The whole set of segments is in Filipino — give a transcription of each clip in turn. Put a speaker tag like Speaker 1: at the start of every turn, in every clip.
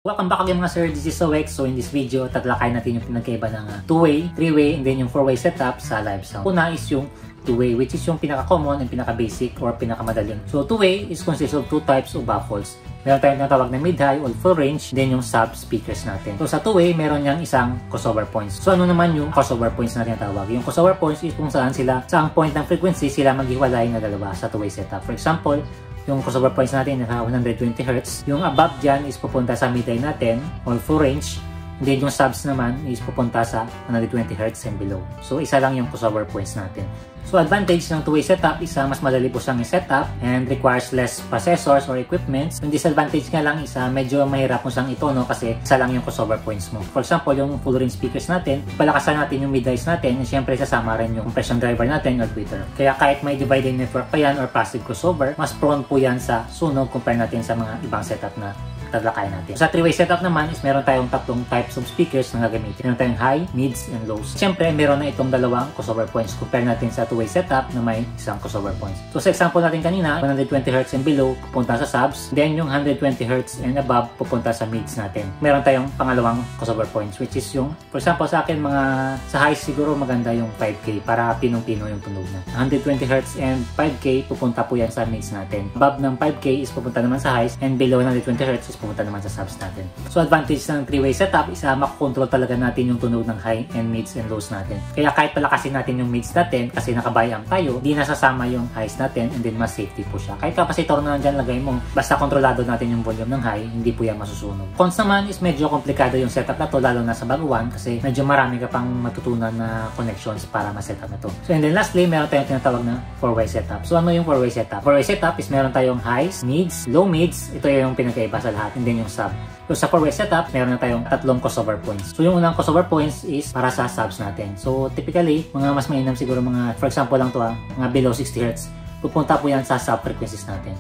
Speaker 1: Welcome back again mga sir, this is Wex. So in this video, tatalakayin natin yung pinagkaiba ng 2-way, 3-way, and then yung 4-way setup sa live sound. Una is yung 2-way, which is yung pinaka-common and pinaka-basic or pinaka-madaling. So 2-way is consists of two types of baffles. Meron tayong natawag na mid-high or full range, then yung sub speakers natin. So sa 2-way, meron niyang isang crossover points. So ano naman yung crossover points na tinatawag? Yung crossover points is kung saan sila, sa point ng frequency, sila maghiwalay na dalawa sa 2-way setup. For example, yung crossover points natin nasa 120 Hz. Yung above dyan is pupunta sa mid-high natin or full range. And then yung subs naman is pupunta sa 120 Hz and below. So isa lang yung crossover points natin. So advantage ng 2-way setup is mas madali po siyang i-setup and requires less processors or equipments. Yung disadvantage nga lang is medyo mahirap mo siyang itono kasi isa lang yung crossover points mo. For example, yung full range speakers natin, palakasan natin yung mid-highs natin and syempre sasama rin yung compression driver natin or tweeter. Kaya kahit may divided network pa yan or passive crossover, mas prone po yan sa sunog compare natin sa mga ibang setup na tatalakayin natin. Sa 3-way setup naman is meron tayong tatlong types of speakers na gagamitin. Meron tayong high, mids, and lows. Siyempre, meron na itong dalawang crossover points compare natin sa 2-way setup na may isang crossover points. So sa example natin kanina, 120 Hz and below pupunta sa subs, then yung 120 Hz and above pupunta sa mids natin. Meron tayong pangalawang crossover points which is yung, for example sa akin mga sa highs siguro maganda yung 5K para pinong-pino yung tunog na. 120 Hz and 5K pupunta po yan sa mids natin. Above ng 5K is pupunta naman sa highs and below 120 Hz is pupunta naman sa subs natin. So advantage ng 3-way setup is makakontrol talaga natin yung tunog ng high and mids and lows natin. Kaya kahit palakasin natin yung mids natin kasi nakabayang tayo, di nasasama yung highs natin and then mas safety po siya. Kahit capacitor na nandyan lagay mo, basta kontrolado natin yung volume ng high, hindi po yan masusunog. Cons naman is medyo komplikado yung setup na to lalo na sa baguhan kasi medyo marami ka pang matutunan na connections para ma-setup na to. So and then lastly, meron tayong tinatawag na 4-way setup. So ano yung 4-way setup? 4-way setup is meron tayong highs, mids, low mids, ito yung pinagkaiba sa lahat and then yung sub. So sa 4-way setup, meron na tayong tatlong crossover points. So yung unang crossover points is para sa subs natin. So typically, mga mas mainam siguro mga, for example lang to mga below 60 Hz, pupunta po yan sa sub frequencies natin.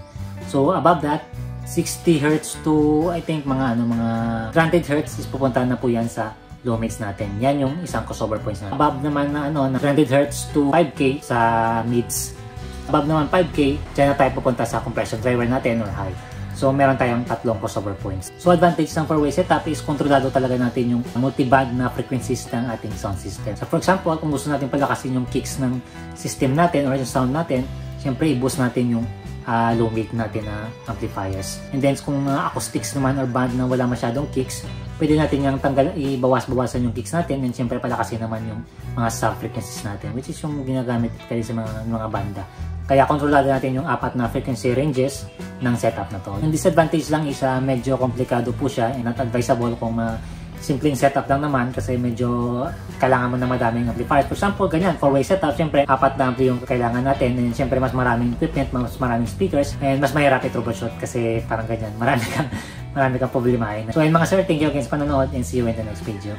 Speaker 1: So above that, 60 Hz to I think mga 100 Hz is pupunta na po yan sa low mids natin. Yan yung isang crossover points natin. Above naman na 100 Hz to 5K sa mids. Above naman 5K, dyan na tayo pupunta sa compression driver natin or high. So, meron tayong tatlong crossover points. So, advantage ng 4-way setup is kontrolado talaga natin yung multiband na frequencies ng ating sound system. So, for example, kung gusto natin palakasin yung kicks ng system natin or yung sound natin, syempre, i-boost natin yung low mid natin na amplifiers. And then, kung acoustics naman or band na wala masyadong kicks, pwede natin yung ibawas-bawasan yung kicks natin and syempre palakasin naman yung mga sub frequencies natin, which is yung ginagamit kayo sa mga banda. Kaya kontrolado natin yung apat na frequency ranges ng setup na to. Yung disadvantage lang is medyo komplikado po siya and not advisable kung simpleng setup lang naman kasi medyo kailangan mo na madaming amplifiers. For example, ganyan, 4-way setup, syempre apat na ampli yung kailangan natin and syempre mas maraming equipment, mas maraming speakers and mas mahirap i-troubleshoot kasi parang ganyan, marami kang problemahin. So ayun mga sir, thank you again sa panonood and see you in the next video.